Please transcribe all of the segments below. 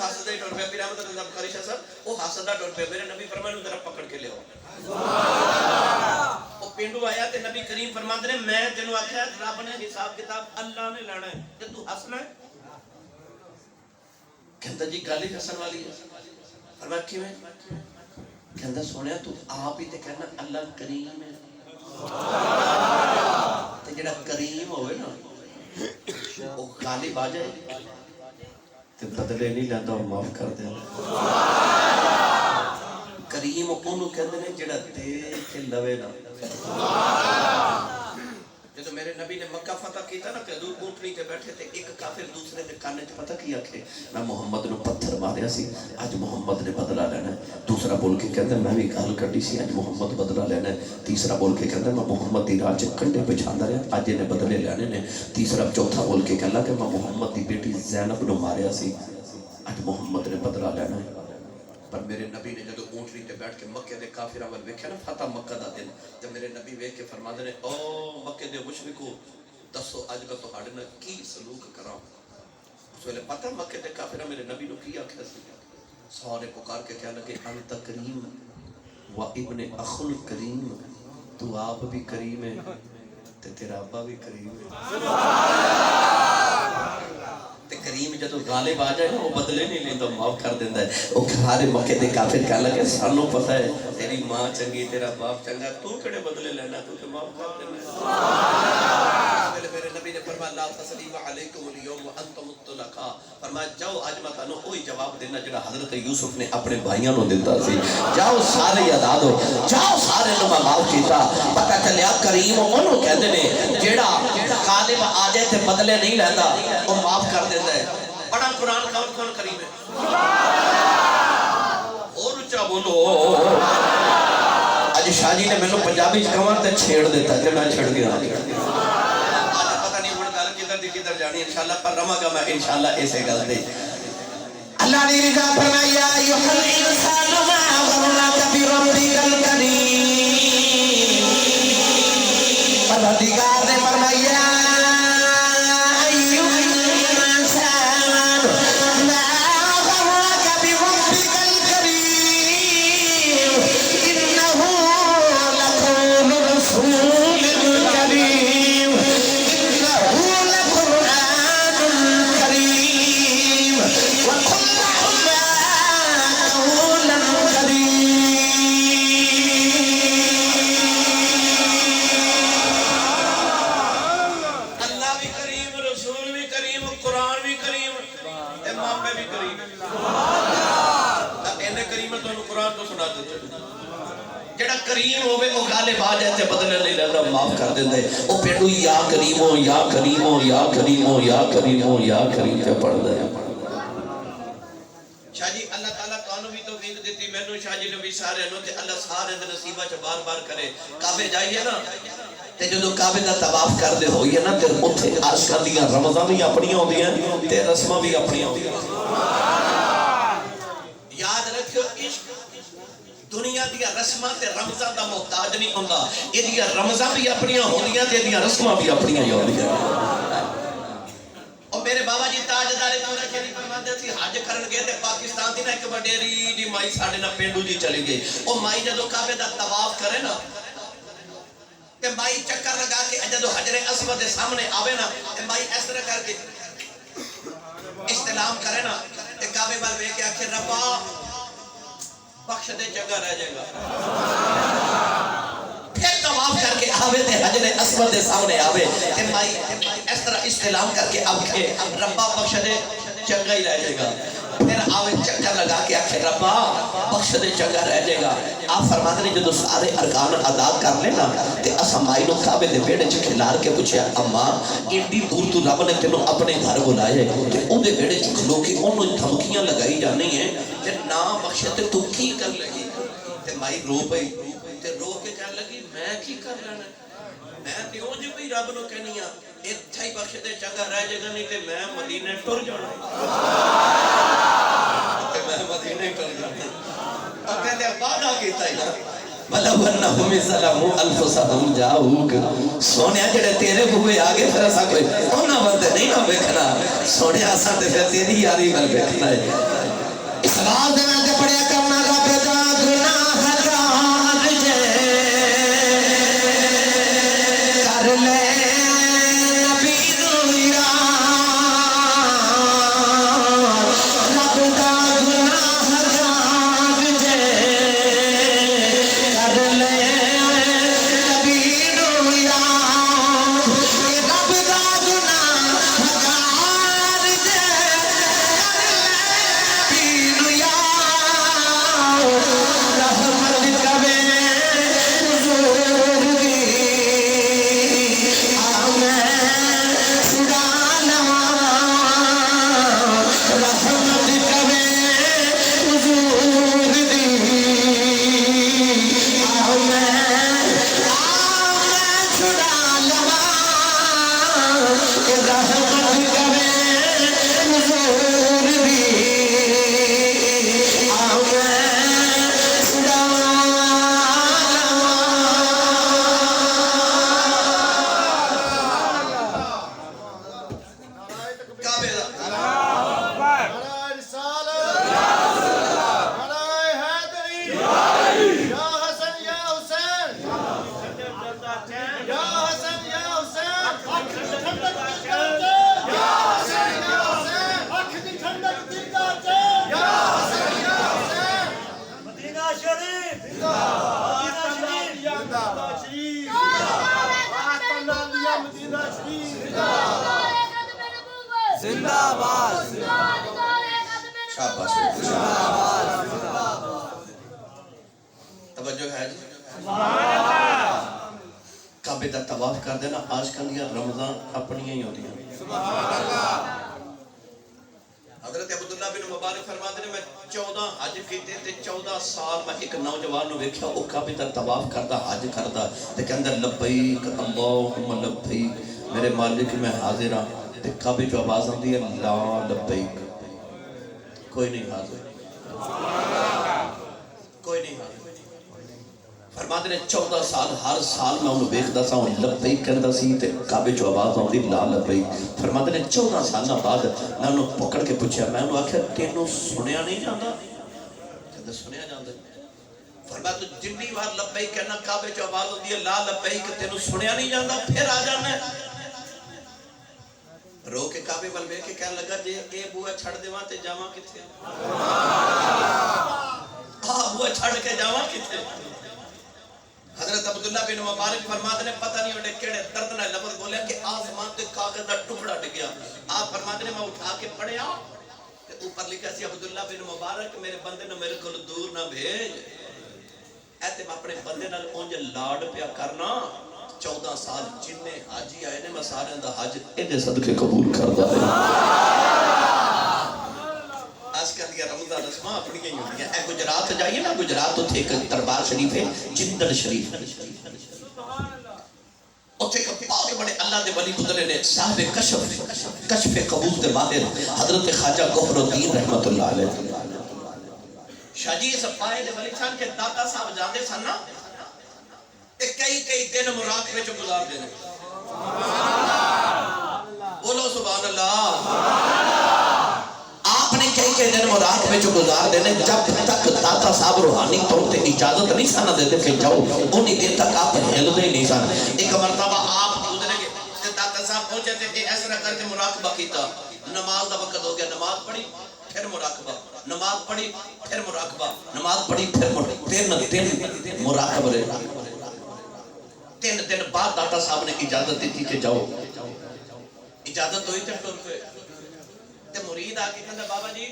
ہسدا ٹر پیا پیر احمد رضا بخاری شاہ صاحب وہ ہسدا ٹر پیا میرے نبی فرمایا ذرا پکڑ کے لیاؤ وہ پینڈو آیا تے نبی کریم فرماندے نے میں تینوں آکھیا رب نے حساب کتاب اللہ نے لینا ہے تے تو ہسنا ہے کہندا جی گل ہی ہسن والی ہے فرمایا کیویں کہندا سونیا تو آپ ہی تے کہنا اللہ کریم ہے تے جڑا کریم ہوئے نا وہ غالب آ جائے تے بدلے نہیں لیندا اور معاف کر دیندا کریم اونوں کہندے نے جڑا دے کے لوے نا جدو میرے نبی نے مکہ فتح کیتا نا تے حضور اونٹنی تے بیٹھے تے ایک کافر دوسرے دے کان وچ پتہ کی آکھے میں محمد نو پتھر ماریا سی اج محمد نے بدلہ لینا ہے دوسرا بول کے کہندا میں بھی گل کڈی سی اج محمد بدلہ لینا ہے تیسرا بول کے کہندا میں محمد دی راہ چ کنڈے بچھاندا رہیا اج نے بدلے لینے نے تیسرا چوتھا بول کے کہلا کہ میں محمد دی بیٹی زینب نو ماریا سی اج محمد نے بدلہ لینا ہے پر میرے نبی نے جدو اونٹنی تے بیٹھ کے مکے دے کافراں ول ویکھیا نا فتح مکہ دا دن تے میرے نبی ویکھ کے فرماندے نے او مکے دے مشرکو دسو اج میں تہاڈے نال کی سلوک کراں اس ویلے پتہ مکے دے کافراں میرے نبی نو کی آکھیا سی سارے پکار کے کہنے لگے انت کریم و ابن اخ الکریم تو آپ بھی کریم ہے تے تیرا ابا بھی کریم ہے تے کریم جدو غالب آ جائے نا وہ بدلے نہیں لیندا معاف کر دیندا ہے وہ سارے مکے دے کافر کہنے لگے سانوں پتہ ہے تیری ماں چنگی تیرا باپ چنگا تو کیڑے بدلے لینا تو تے معاف کر دینا میرے نبی نے فرمایا لا تسلیم علیکم اليوم وانتم الطلقاء فرمایا جاؤ اج میں تانوں وہی جواب دینا جڑا حضرت یوسف نے اپنے بھائیاں نو دتا سی جاؤ سارے آزاد ہو جاؤ سارے نو میں معاف کیتا پتہ چلیا کریم اونوں کہندے نے جیڑا غالب آ جائے تے بدلے نہیں لیندا او معاف کر دیندا ہے پڑھا قرآن کون کون کریم ہے اور اونچا بولو اج شاہ جی نے مینوں پنجابی چ کہاں تے چھیڑ دیتا تے میں چھڑ گیا کدھر جانی انشاءاللہ پر رما گا میں انشاءاللہ ایسے گل دے اللہ نے رضا فرمایا ایھا الانسان ما غرک بربک الکریم پروردگار نے فرمایا ایھا الانسان ما غرک بربک الکریم انه لقول رسول کریم جڑا کریم ہوے او غالب آ جائے تے بدلے نہیں لیندا معاف کر دیندا ہے او پینڈو یا کریم ہو یا کریم ہو یا کریم ہو یا کریم ہو یا کریم تے پڑھدا ہے شاہ جی اللہ تعالیٰ کانو بھی توفیق دیتی مینوں شاہ جی نے بھی سارے نو تے اللہ سارے دے نصیبہ چ بار بار کرے کعبے جائیے نا تے جدوں کعبے دا طواف کردے ہوئیے نا تے اوتھے عاشقاں دیاں رمضاں بھی اپنیاں ہوندیاں تے رسماں بھی اپنیاں ہوندیاں یاد رکھو عشق دنیا دیا رسمہ تے رمضاں دا محتاج نہیں ہوندا اے دیا رمضاں بھی اپنیاں ہوندیاں تے دیا رسماں بھی اپنیاں ہوندیاں اور میرے بابا جی تاجدار پورا کہنی فرماندے سی حج کرن گئے تے پاکستان دی نا ایک وڈیری جی مائی ساڈے نا پینڈو جی چلی گئی او مائی جدوں کعبے دا طواف کرے نا تے مائی چکر لگا کے جدوں حجر اسود دے سامنے آوے نا تے مائی اس طرح کر کے استلام کرے نا تے کعبے وال ویکھ کے آکھے ربا بخش دے جگہ رہ جائے گا پھر طواف کر کے آوے تے حجر اسود دے سامنے آوے تے مائی اس طرح استلام کر کے آکھے ربا بخش دے جگہ ہی رہ جائے گا پھر آوے چکر لگا کے آکھے ربا بخش دے جگہ رہ جائے گا آپ فرماتے ہیں جدو سارے ارکان ادا کر لینا تے اسا مائی نو کعبے دے بیڑے چ کھلار کے پوچھیا اما ایڈی دور تو رب نے تینوں اپنے گھر بلائے تے اون دے بیڑے چ کھلو کے اونوں دھمکیاں لگائی جانی ہیں تے نا بخشے تے تو کی کر لگی تے مائی رو پئی تے رو کے کہن لگی میں کی کر لینا میں تے اونج بھی رب نو کہنی ہاں ایتھے ہی بخش دے جگہ رہ جائے گا نہیں تے میں مدینے ٹر جانا تے میں مدینے ٹر جانا اور کہندے وعدہ کیتا ہی نا وَلَوْ أَنَّهُمْ ظَلَمُوا أَنفُسَهُمْ جَاءُوكَ سونے جڑے تیرے ہوئے آگے پھر اسا کوئی انہاں بندے نہیں نہ ویکھنا سونے اسا تے پھر تیری یاری ول ویکھنا ہے آواز دینا تے پڑھیا کرنا رب دا گناہ گار جے کر لے نبی نو یاد رب دا گناہ گار جے کر لے نبی نو یاد رب دا گناہ گار جے رحمت کرے حضور دی آمین خدا رحمت کرے حضور دی آمین خدا رحمت کرے حضور دی توجہ ہے جی کعبے دا طواف کر دینا آج کل یہ رمضان اپنی ہی ہوتی ہیں حضرت عبداللہ بن مبارک فرماتے ہیں میں 14 حج کیتے تے 14 سال میں ایک نوجوان نو ویکھیا او کعبے دا طواف کردا حج کردا تے کہندا لبیک اللہم لبیک میرے مالک میں حاضر ہاں تے کعبے جو آواز آندی ہے لا لبیک کوئی نہیں حاضر کوئی نہیں حاضر فرماتے نے 14 سال ہر سال میں انہوں ویکھدا سا لبیک کہندا سی تے کعبے جو آواز آندی لا لبیک فرماتے نے 14 سال بعد میں انہوں پکڑ کے پوچھا میں انہوں آکھیا تینوں سنیا نہیں جاندا کہندا سنیا جاندا فرمایا تو جتنی بار لبیک کہنا کعبے جو آواز ہوندی ہے لا لبیک تینوں سنیا نہیں جاندا پھر آ جانا ہے رو کے کعبے ول ویکھ کے کہنے لگا جے اے بوئے چھڑ دیواں تے جاواں کتے بوئے چھڑ کے جاواں کتے حضرت عبداللہ بن مبارک فرماتے نے پتہ نہیں اٹھے کیڑے درد نہ لفظ بولیا کہ آسمان تے کاغذ دا ٹکڑا ڈگیا آپ فرماتے نے میں اٹھا کے پڑھیا کہ اوپر لکھا سی عبداللہ بن مبارک میرے بندے نے میرے کو دور نہ بھیج ایتے میں اپنے بندے نال اونج لاڈ پیا کرنا 14 سال جننے حاجی آئے نے میں سارے دا حج ایدے صدقے قبول کر دا ہے آج کل یہ رمضان رسمہ اپنی ہی ہوتی ہیں اے گجرات جائیے نا گجرات تو تھے ایک دربار شریف ہے جندل شریف اتھے ایک پاک بڑے اللہ دے ولی گزرے نے صاحب کشف قبول دے ماہر حضرت خواجہ گوہر الدین رحمت اللہ علیہ شاہ جی اس پائے دے ولی چھان کے داتا صاحب جاندے سن نا کئی دن مراقبے جو گزار دینے بولو سبحان اللہ آپ نے کئی دن مراقبے جو گزار دینے جب تک داتا صاحب روحانی طور تے اجازت نہیں سانا دیتے کہ جاؤ انہی دن تک آپ ہل دے نہیں سانا ایک مرتبہ آپ گزرے گے داتا صاحب پہنچے تھے کہ ایسا کر کے مراقبہ کیتا نماز دا وقت ہو گیا نماز پڑھی پھر مراقبہ نماز پڑھی پھر مراقبہ نماز پڑھی پھر مراقبہ رہے 3 دن بعد داتا صاحب نے اجازت دی تھی کہ جاؤ اجازت ہوئی تے ٹر پہ تے مرید آ کے کہندا بابا جی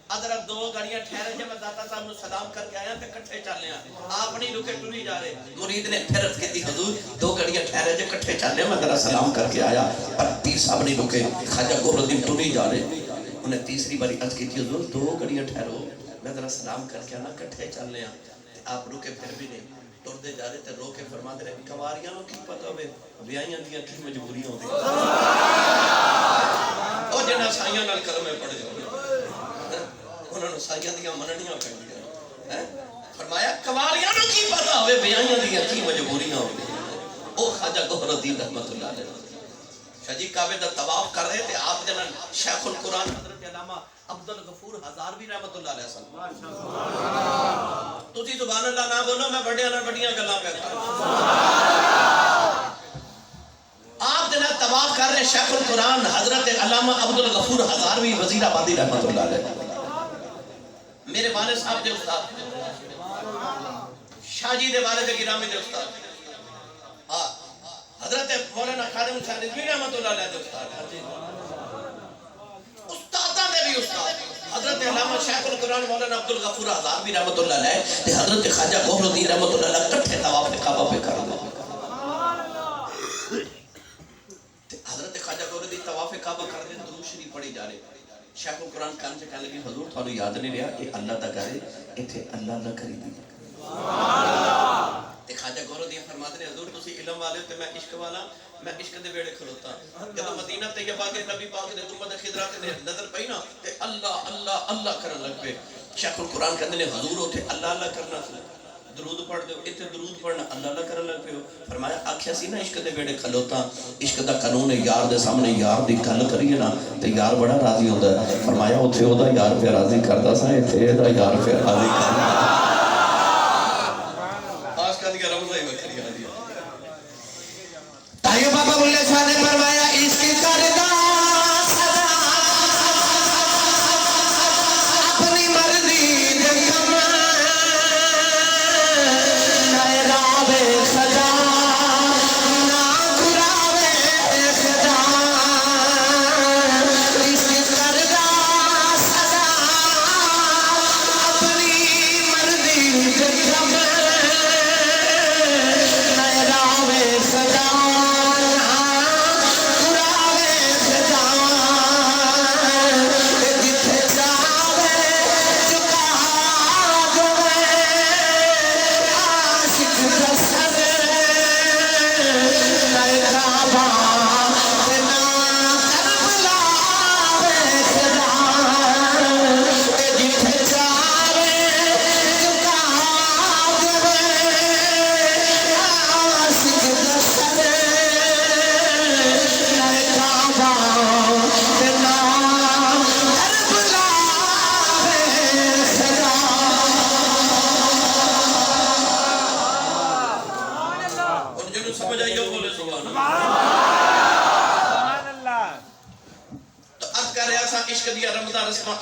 ادھر 2 گھڑیاں ٹھہرے جے میں داتا صاحب نو سلام کر کے آیا تے کٹھے چلنے آ آپ نہیں رکے ٹری جا رہے مرید نے پھر عرض کی حضور 2 گھڑیاں ٹھہرے جے کٹھے چلنے میں ذرا سلام کر کے آیا پر پیر صاحب نہیں رکے خواجہ گوہر الدین ٹری جا رہے انہیں تیسری باری عرض کی حضور 2 گھڑیاں ٹھہرو میں ذرا سلام کر کے آنا کٹھے چلنے آ آپ رکے پھر بھی نہیں ٹردے جا رہے تے رو کے فرماتے رہے کنواریاں نو کی پتہ ہوئے بیائیاں دیاں کی مجبوریاں ہوتی او جنہ سائیاں نال کلمے پڑھ جاؤ انہوں نے سائیاں دیاں مننیاں پڑھیں فرمایا کنواریاں نو کی پتہ ہوئے بیائیاں دیاں کی مجبوریاں ہوتی او خواجہ گوہر الدین رحمت اللہ علیہ شجی کعبے دا طواف کر رہے تھے آپ جنن شیخ القرآن حضرت علامہ عبدالغفور ہزاروی رحمت اللہ علیہ وسلم تسی سبحان اللہ نہ بولو میں بڑے نہ بڑیاں گلاں پہ کر آپ جنن طواف کر رہے شیخ القرآن حضرت علامہ عبدالغفور ہزاروی وزیر آبادی رحمت اللہ علیہ میرے والد صاحب دے استاد شاہ جی دے والد گرامی دے استاد حضرت مولانا خادم حسین رضوی رحمت اللہ علیہ دے استاد استادہ دے بھی استاد حضرت علامہ شیخ القرآن مولانا عبدالغفور ہزاروی رحمت اللہ علیہ تے حضرت خواجہ گوہر الدین رحمت اللہ علیہ کٹھے طواف کعبہ پہ کر دے حضرت خواجہ گوہر الدین طواف کعبہ کر دے درود شریف پڑھی جا رہے شیخ القرآن کان سے کہنے لگی حضور تھانوں یاد نہیں رہا یہ اللہ دا کرے ایتھے اللہ نہ کری دی تے خواجہ گوہر الدین فرماتے ہیں حضور تسی علم والے تے میں عشق والا میں عشق دے ویڑے کھلوتا جب مدینہ طیبہ کے نبی پاک دے گنبد خضرا تے نظر پئی نا تے اللہ اللہ اللہ کرن لگ پے شیخ القرآن کہندے نے حضور اوتھے اللہ اللہ کرنا سی درود پڑھ دو ایتھے درود پڑھنا اللہ اللہ کرن لگ پے فرمایا آکھیا سی نا عشق دے ویڑے کھلوتا عشق دا قانون ہے یار دے سامنے یار دی گل کریے نا تے یار بڑا راضی ہوندا ہے فرمایا اوتھے او دا یار پہ راضی کردا سا ایتھے دا یار پہ راضی کردا تائیو بابا بلے شاہ نے فرمایا عشق کردا سدا اپنی مرضی دے کم نہ راوے سدا نہ گھراوے خدا عشق کردا سدا اپنی مرضی دے کم نہ راوے سدا سمجھ آئیے بولے سبحان اللہ تو اب کر رہا سا عشق دیا رمضان رسمہ